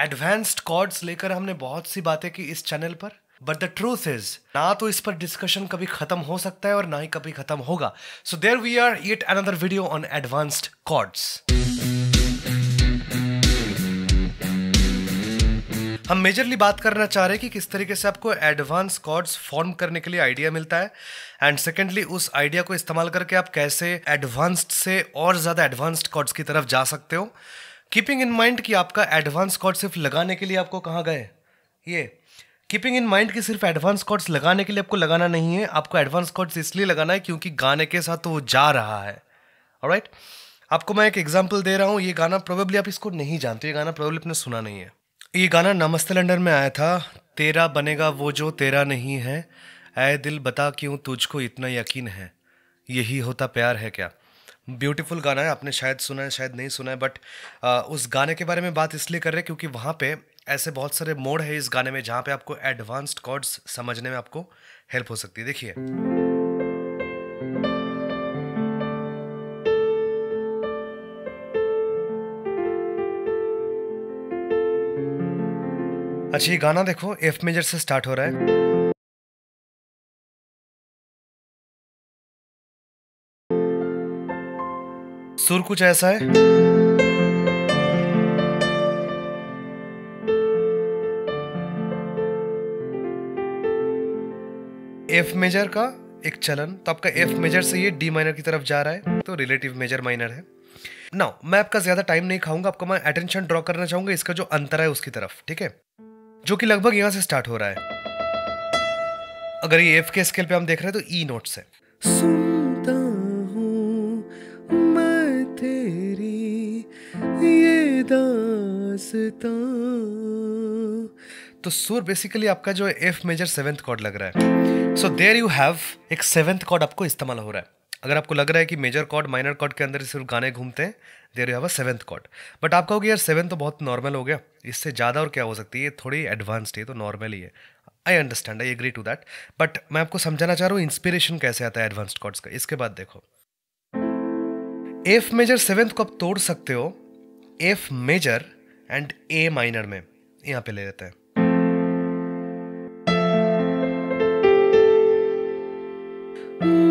Advanced chords लेकर हमने बहुत सी बातें की इस चैनल पर, बट द ट्रूथ इज ना तो इस पर डिस्कशन कभी खत्म हो सकता है और ना ही कभी खत्म होगा. So there we are, yet another video on advanced chords. हम मेजरली बात करना चाह रहे हैं कि किस तरीके से आपको एडवांस कॉर्ड्स फॉर्म करने के लिए आइडिया मिलता है, एंड सेकेंडली उस आइडिया को इस्तेमाल करके आप कैसे एडवांस्ड से और ज़्यादा एडवांस्ड कॉर्ड्स की तरफ जा सकते हो, कीपिंग इन माइंड कि आपका एडवांस कॉर्ड सिर्फ लगाने के लिए आपको कहाँ गए, ये कीपिंग इन माइंड कि सिर्फ एडवांस कॉर्ड्स लगाने के लिए आपको लगाना नहीं है, आपको एडवांस कॉर्ड्स इसलिए लगाना है क्योंकि गाने के साथ तो वो जा रहा है. ऑलराइट, आपको मैं एक एग्जांपल दे रहा हूँ. ये गाना प्रोबेबली आप इसको नहीं जानते, ये गाना प्रोबेबली आपने सुना नहीं है. ये गाना नमस्ते लंदन में आया था. तेरा बनेगा वो जो तेरा नहीं है, ऐ दिल बता क्यों तुझको इतना यकीन है, यही होता प्यार है क्या. ब्यूटीफुल गाना है, आपने शायद सुना है शायद नहीं सुना है, बट उस गाने के बारे में बात इसलिए कर रहे हैं क्योंकि वहाँ पे ऐसे बहुत सारे मोड है इस गाने में जहाँ पे आपको एडवांस्ड कॉर्ड्स समझने में आपको हेल्प हो सकती है. देखिए, अच्छा ये गाना देखो एफ मेजर से स्टार्ट हो रहा है. सुर कुछ ऐसा है, एफ मेजर का एक चलन, तो आपका एफ मेजर से ये डी माइनर की तरफ जा रहा है, तो रिलेटिव मेजर माइनर है. नाउ मैं आपका ज्यादा टाइम नहीं खाऊंगा, आपका मैं अटेंशन ड्रॉ करना चाहूंगा इसका जो अंतर है उसकी तरफ, ठीक है, जो कि लगभग यहां से स्टार्ट हो रहा है. अगर ये एफ के स्केल पे हम देख रहे हैं तो ई नोट से सुनता हूं मैं तेरी ये दास्तां, तो सुर बेसिकली आपका जो एफ मेजर सेवेंथ कॉर्ड लग रहा है. सो देयर यू हैव एक सेवेंथ कॉर्ड आपको इस्तेमाल हो रहा है. अगर आपको लग रहा है कि मेजर कॉर्ड माइनर कॉर्ड के अंदर सिर्फ गाने घूमते हैं, there you have a seventh chord. But आप कहोगे यार सेवन तो बहुत नॉर्मल हो गया, इससे ज़्यादा और क्या हो सकती है, ये थोड़ी एडवांस्ड है, तो नॉर्मल ही है. I understand, I agree to that, but मैं आपको समझाना चाह रहा हूँ इंस्पिरेशन कैसे आता है एडवांस्ड कॉर्ड्स का. इसके बाद देखो, एफ मेजर सेवेंथ को आप तोड़ सकते हो F major and A minor में. यहाँ पे ले लेते हैं,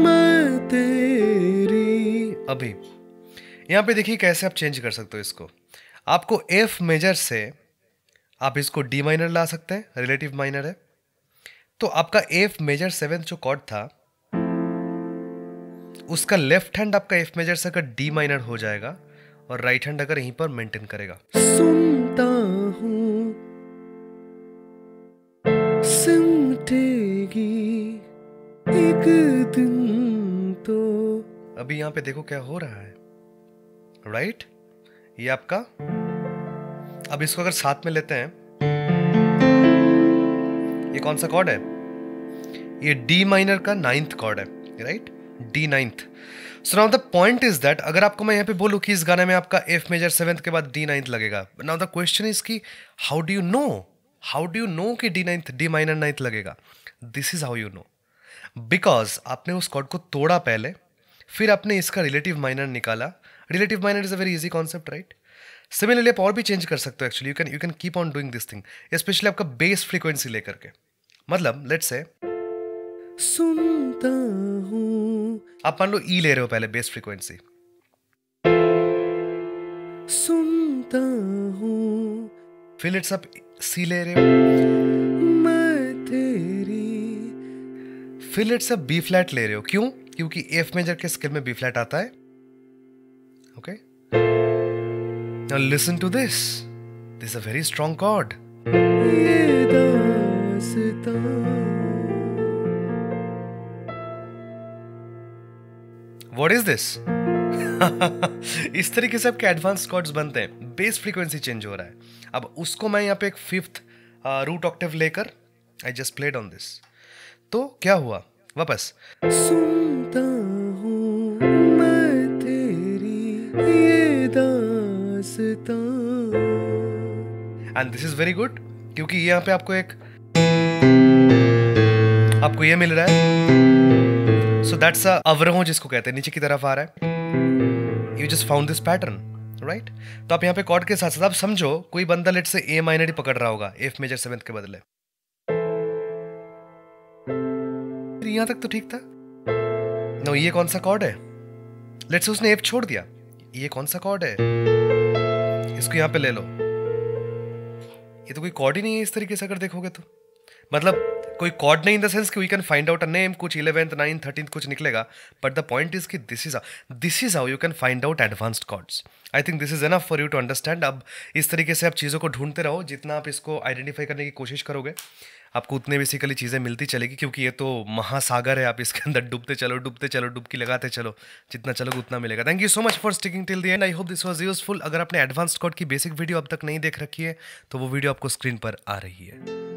मैं तेरी. अभी यहाँ पे देखिए कैसे आप चेंज कर सकते हो इसको. आपको एफ मेजर से आप इसको डी माइनर ला सकते हैं, रिलेटिव माइनर है, तो आपका एफ मेजर सेवेंथ जो कॉर्ड था उसका लेफ्ट हैंड आपका एफ मेजर से अगर डी माइनर हो जाएगा और राइट हैंड अगर यहीं पर मेंटेन करेगा. सुनता हूं सिमटेगी एक दिन तो. अभी यहां पे देखो क्या हो रहा है, राइट ये आपका. अब इसको अगर साथ में लेते हैं, ये कौन सा कॉर्ड है, ये डी माइनर का नाइन्थ कॉर्ड है, right, D ninth. So now the point is that अगर आपको मैं यहाँ पे बोलूँ कि इस गाने में आपका एफ मेजर सेवेंथ के बाद डी नाइन्थ लगेगा, नाउ द क्वेश्चन इज कि हाउ डू यू नो कि D ninth D minor ninth लगेगा. This is how you know, because आपने उस कॉर्ड को तोड़ा पहले, फिर आपने इसका रिलेटिव माइनर निकाला. Relative minor is a very easy concept, right. Similarly आप और भी चेंज कर सकते हो actually, you can keep on doing this thing, especially आपका बेस फ्रीक्वेंसी लेकर के. मतलब लेट्स से सुनता हूं, आप मान लो ई ले रहे हो पहले बेस फ्रीक्वेंसी, सुनता हूं, फिर लेट्स आप सी ले रहे हो, मैं तेरी, फिर लेट्स आप बी फ्लैट ले रहे हो. क्यों? क्योंकि एफ मेजर के स्केल में बी फ्लैट आता है. Okay, now listen to this, this is a very strong chord. ये दास्तां, व्हाट इज दिस. इस तरीके से आपके एडवांस कॉर्ड्स बनते हैं, बेस फ्रीक्वेंसी चेंज हो रहा है. अब उसको मैं यहाँ पे एक फिफ्थ रूट ऑक्टेव लेकर I just played on this, तो क्या हुआ, वापस सुनता हूं मैं तेरी ये दास्तां. And this is very good क्योंकि यहाँ पे आपको ये मिल रहा है. सो दैट्स अ अवरोह जिसको कहते हैं, नीचे की तरफ आ रहा है. You just found this pattern, right. तो आप यहाँ पे कॉर्ड के साथ साथ आप समझो कोई बंदा लेट से ए माइनर ही पकड़ रहा होगा एफ मेजर सेवेंथ के बदले। यहाँ तक तो ठीक था। नो, ये कौन सा कॉर्ड है? लेट्स से उसने एफ छोड़ दिया, ये कौन सा कॉर्ड है? इसको यहाँ पे ले लो, ये तो कोई कॉर्ड ही नहीं है इस तरीके से अगर देखोगे तो। मतलब कोई कॉर्ड नहीं इन द सेंस कि we can find out a name, कुछ 11th 9th 13th कुछ निकलेगा, बट द पॉइंट इज कि this is how you can find out advanced chords. I think this is enough for you to understand. अब इस तरीके से आप चीज़ों को ढूंढते रहो, जितना आप इसको आइडेंटिफाई करने की कोशिश करोगे आपको उतने बेसिकली चीज़ें मिलती चलेगी, क्योंकि ये तो महासागर है, आप इसके अंदर डूबते चलो डुबकी लगाते चलो, जितना चलोगे उतना मिलेगा। Thank you so much for sticking till the end. I hope this was useful. अगर आपने एडवांस्ड कॉर्ड की बेसिक वीडियो अब तक नहीं देख रखी है तो वो वीडियो आपको स्क्रीन पर आ रही है।